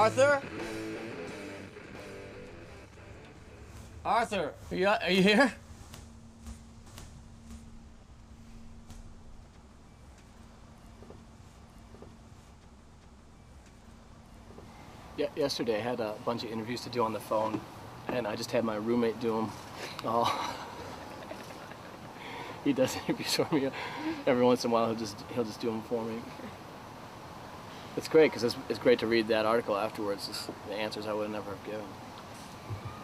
Arthur? Arthur, are you here? Yeah, yesterday I had a bunch of interviews to do on the phone, and I just had my roommate do them. Oh, he does interviews for me every once in a while. He'll just do them for me. It's great because it's great to read that article afterwards. It's the answers I would never have given.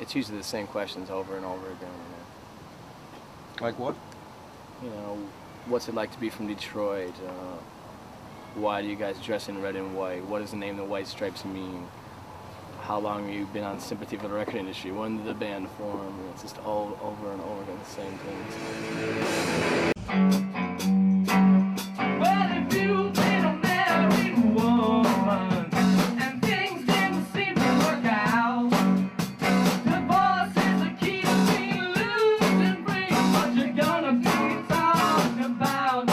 It's usually the same questions over and over again. You know. Like what? You know, what's it like to be from Detroit? Why do you guys dress in red and white? What does the name the White Stripes mean? How long have you been on sympathy for the record industry? When did the band form? It's just all over and over again, the same things. Well, if you've been a married woman and things didn't seem to work out, divorce is the key to being loose and free. What you're gonna be talking about?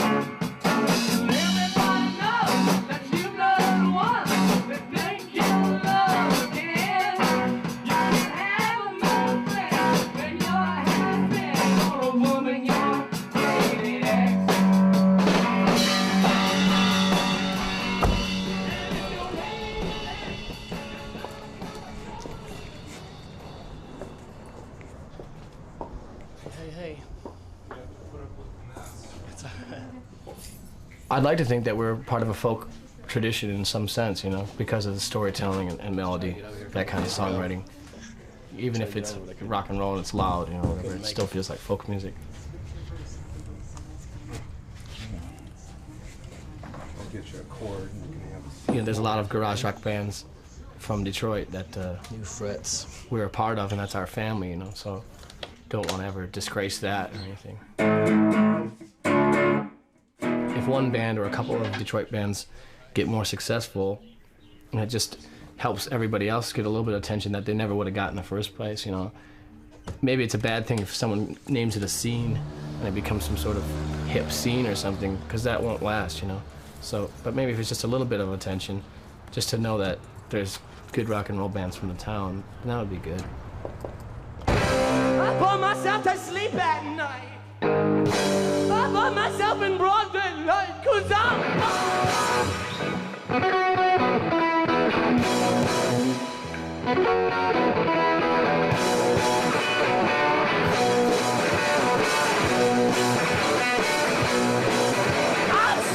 Everybody knows that you've loved one that think you'll love again. You can have another friend when you're happy, or a woman you're dating ex. Hey. I'd like to think that we're part of a folk tradition in some sense, you know, because of the storytelling and melody, that kind of songwriting. Even if it's rock and roll and it's loud, you know, whatever, it still feels like folk music. I'll get you a chord and you can have You know, there's a lot of garage rock bands from Detroit that New Frets. we're a part of, and that's our family, you know, so don't want to ever disgrace that or anything. If one band or a couple of Detroit bands get more successful, and it just helps everybody else get a little bit of attention that they never would have got in the first place, you know. Maybe it's a bad thing if someone names it a scene and it becomes some sort of hip scene or something, because that won't last, you know. So, but maybe if it's just a little bit of attention, just to know that there's good rock and roll bands from the town, that would be good. I put myself to sleep at night. I put myself in broad daylight, 'cause I'm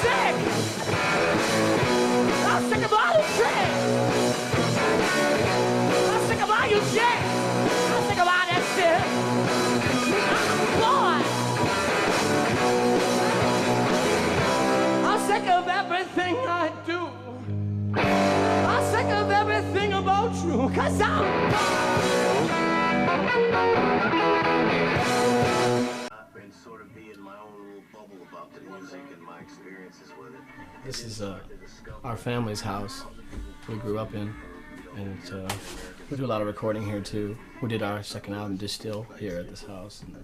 sick. I'm sick of all the tricks. I'm sick of all you shit. I'm sick of all that shit. I'm bored. I'm sick of everything I do. I'm sick of everything about you, 'cause I'm I've been sort of be in my own little bubble about the music and my experiences with it. This is our family's house we grew up in, and we do a lot of recording here too. We did our second album, Distill, here at this house. And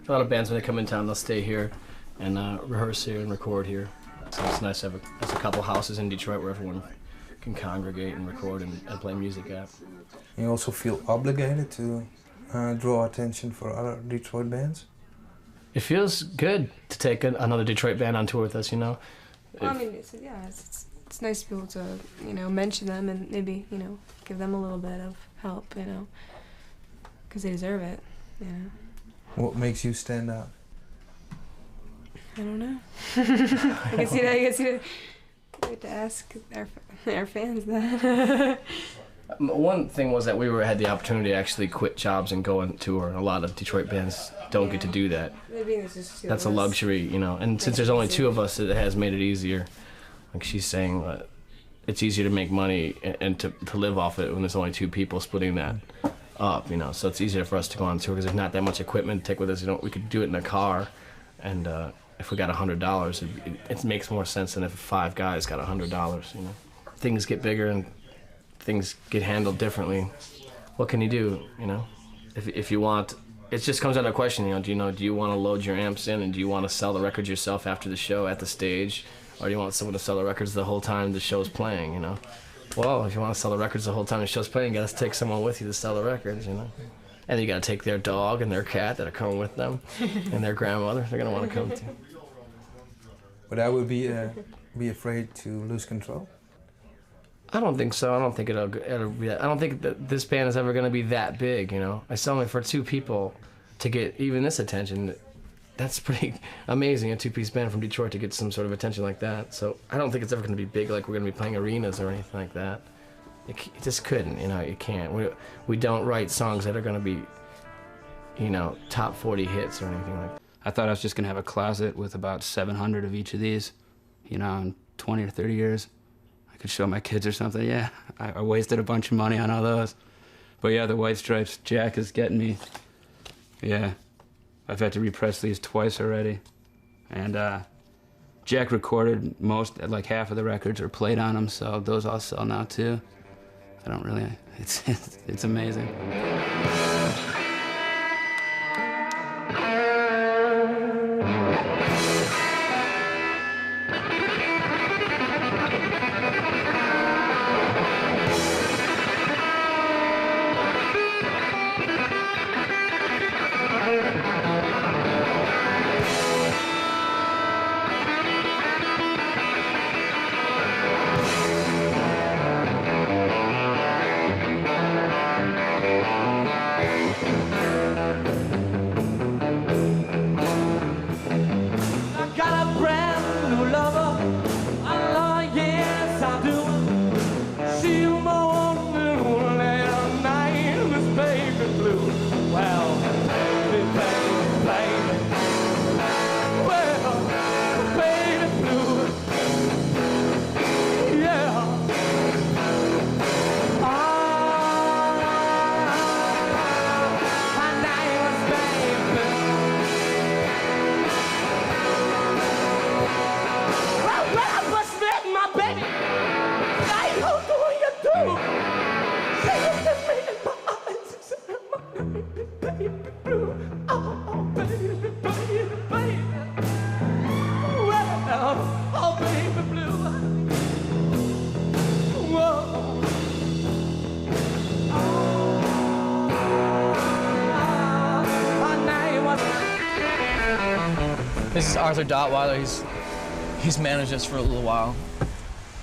a lot of bands, when they come in town, they'll stay here and rehearse here and record here. So it's nice to have there's a couple houses in Detroit where everyone can congregate and record and play music at. You also feel obligated to draw attention for other Detroit bands? It feels good to take another Detroit band on tour with us, you know. Well, I mean, it's nice to be able to, you know, mention them and maybe, you know, give them a little bit of help, you know, because they deserve it, you know. What makes you stand out? I don't know. I guess you have to ask our fans that. One thing was that we had the opportunity to actually quit jobs and go on tour. A lot of Detroit bands don't get to do that. That's a luxury, you know. And since there's only two of us, it has made it easier. Like she's saying, it's easier to make money and to live off it when there's only two people splitting that up, you know. So it's easier for us to go on tour because there's not that much equipment to take with us. You know, we could do it in a car, and if we got $100, it makes more sense than if 5 guys got $100. You know, things get bigger and things get handled differently. What can you do? You know, if you want, it just comes down to a question. Do you want to load your amps in, and do you want to sell the records yourself after the show at the stage, or do you want someone to sell the records the whole time the show's playing? You know, well, if you want to sell the records the whole time the show's playing, you got to take someone with you to sell the records, you know. And you got to take their dog and their cat that are coming with them, and their grandmother. They're gonna want to come too. But I would be afraid to lose control. I don't think so. I don't think it'll be. I don't think that this band is ever gonna be that big, you know. It's only for 2 people to get even this attention. That's pretty amazing, a 2-piece band from Detroit to get some sort of attention like that. So I don't think it's ever going to be big, like we're going to be playing arenas or anything like that. It just couldn't, you know, you can't. We don't write songs that are going to be, you know, top 40 hits or anything like that. I thought I was just going to have a closet with about 700 of each of these, you know, in 20 or 30 years. I could show my kids or something. Yeah, I wasted a bunch of money on all those. But yeah, the White Stripes, Jack is getting me. Yeah. I've had to repress these twice already. And Jack recorded like half of the records or played on them, so those all sell now too. I don't really, it's amazing. This is Arthur Dottweiler. He's managed us for a little while.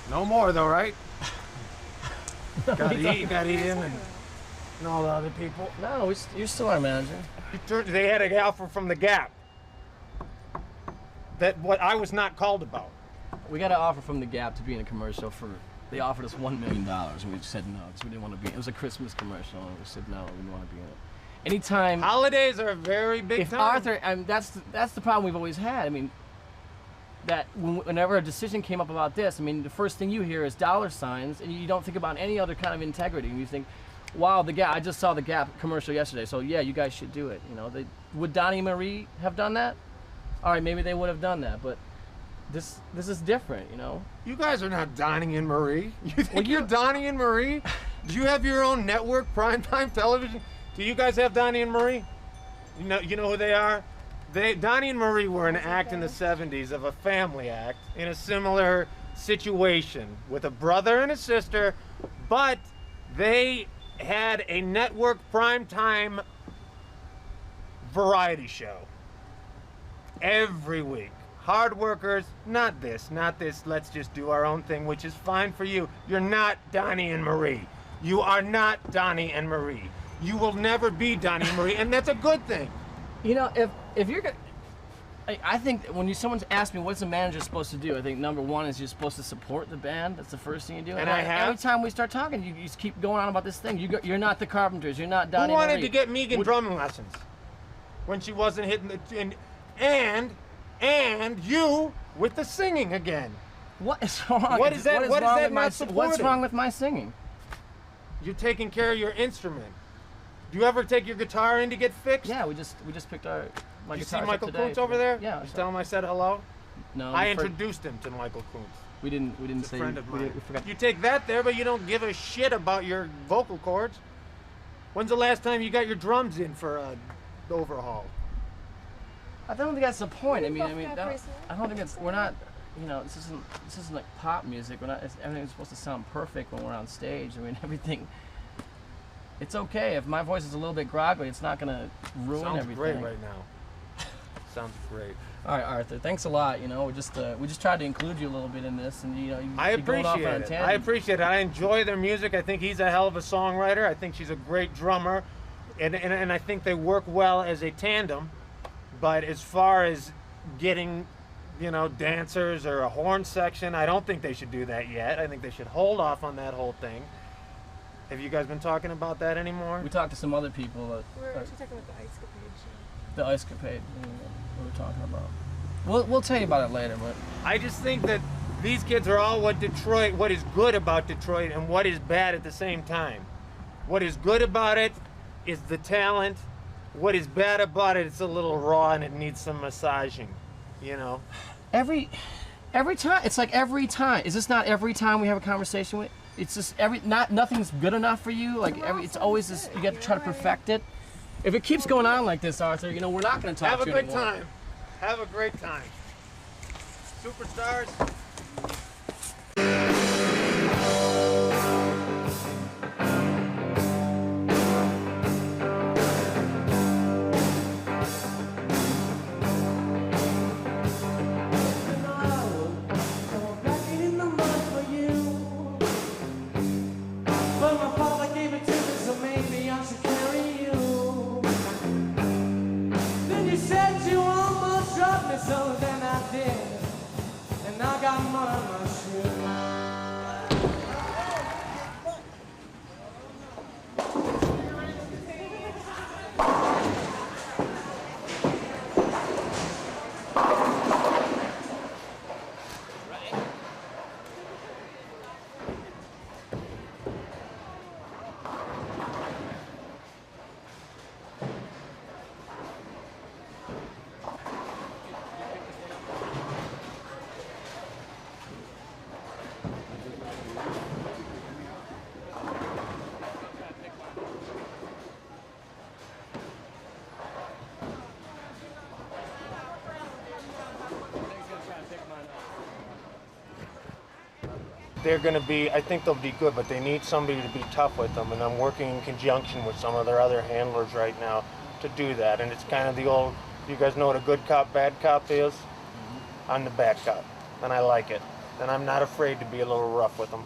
No more though, right? Gotta eat him and all the other people. No, you're still our manager. They had an offer from the Gap. That what I was not called about. We got an offer from the Gap to be in a commercial for. They offered us $1 million, and we said no because we didn't want to be. It was a Christmas commercial, and we said no, we didn't want to be in it. Anytime. Holidays are a very big if time. Arthur, that's the problem we've always had. I mean, that whenever a decision came up about this, I mean, the first thing you hear is dollar signs, and you don't think about any other kind of integrity. And you think, wow, the Gap. I just saw the Gap commercial yesterday, so yeah, you guys should do it. You know, would Donnie and Marie have done that? All right, maybe they would have done that, but this is different, you know. You guys are not Donnie and Marie. You think you're Donnie and Marie? Do you have your own network, primetime television? Do you guys have Donnie and Marie? You know who they are? Donnie and Marie were an act in the 70s of a family act in a similar situation with a brother and a sister, but they had a network primetime variety show every week. Hard workers, not this, let's just do our own thing, which is fine for you. You're not Donnie and Marie. You are not Donnie and Marie. You will never be Donnie and Marie, and that's a good thing. You know, if you're gonna, I think when someone's asked me what's a manager supposed to do, I think number one is you're supposed to support the band. That's the first thing you do. And I have. Every time we start talking, you just keep going on about this thing. You're not the Carpenters. You're not Donnie. Who wanted Marie. to get Megan drumming lessons when she wasn't hitting the and you with the singing again? What is wrong? What is that? What is that not supporting? What's wrong with my singing? You're taking care of your instrument. Do you ever take your guitar in to get fixed? Yeah, we just picked my you guitar see Michael today. Kuntz over there? Yeah. You tell him I said hello? No. I introduced him to Michael Kuntz. We didn't He's say. a friend of mine. We forgot. You take that there, but you don't give a shit about your vocal cords. When's the last time you got your drums in for an overhaul? I don't think that's the point. I don't think it's. We're not. you know, this isn't like pop music. We're not. Everything's supposed to sound perfect when we're on stage. I mean, everything. It's okay if my voice is a little bit groggy. It's not gonna ruin Sounds everything. great right now. Sounds great. All right, Arthur. Thanks a lot. You know, we just tried to include you a little bit in this, and you know, I you're going off on a appreciate it. tangent. I appreciate it. I enjoy their music. I think he's a hell of a songwriter. I think she's a great drummer, and I think they work well as a tandem. But as far as getting, you know, dancers or a horn section, I don't think they should do that yet. I think they should hold off on that whole thing. Have you guys been talking about that anymore? We talked to some other people. We're actually talking about the Ice Capade show. The Ice Capade we were talking about. We'll tell you about it later, but I just think that these kids are all what is good about Detroit and what is bad at the same time. What is good about it is the talent. What is bad about it, it's a little raw and it needs some massaging, you know? every time, it's like every time. Is this not every time we have a conversation with? It's just nothing's good enough for you. Like it's always this. You got to try to perfect it. If it keeps going on like this, Arthur, you know we're not going to talk Have to a you good anymore. time. Have a great time. Superstars. So then I did, and I got mud on my shoe. They're going to be, I think they'll be good, but they need somebody to be tough with them, and I'm working in conjunction with some of their other handlers right now to do that. And it's kind of the old, you guys know what a good cop, bad cop is? I'm the bad cop, and I like it. And I'm not afraid to be a little rough with them.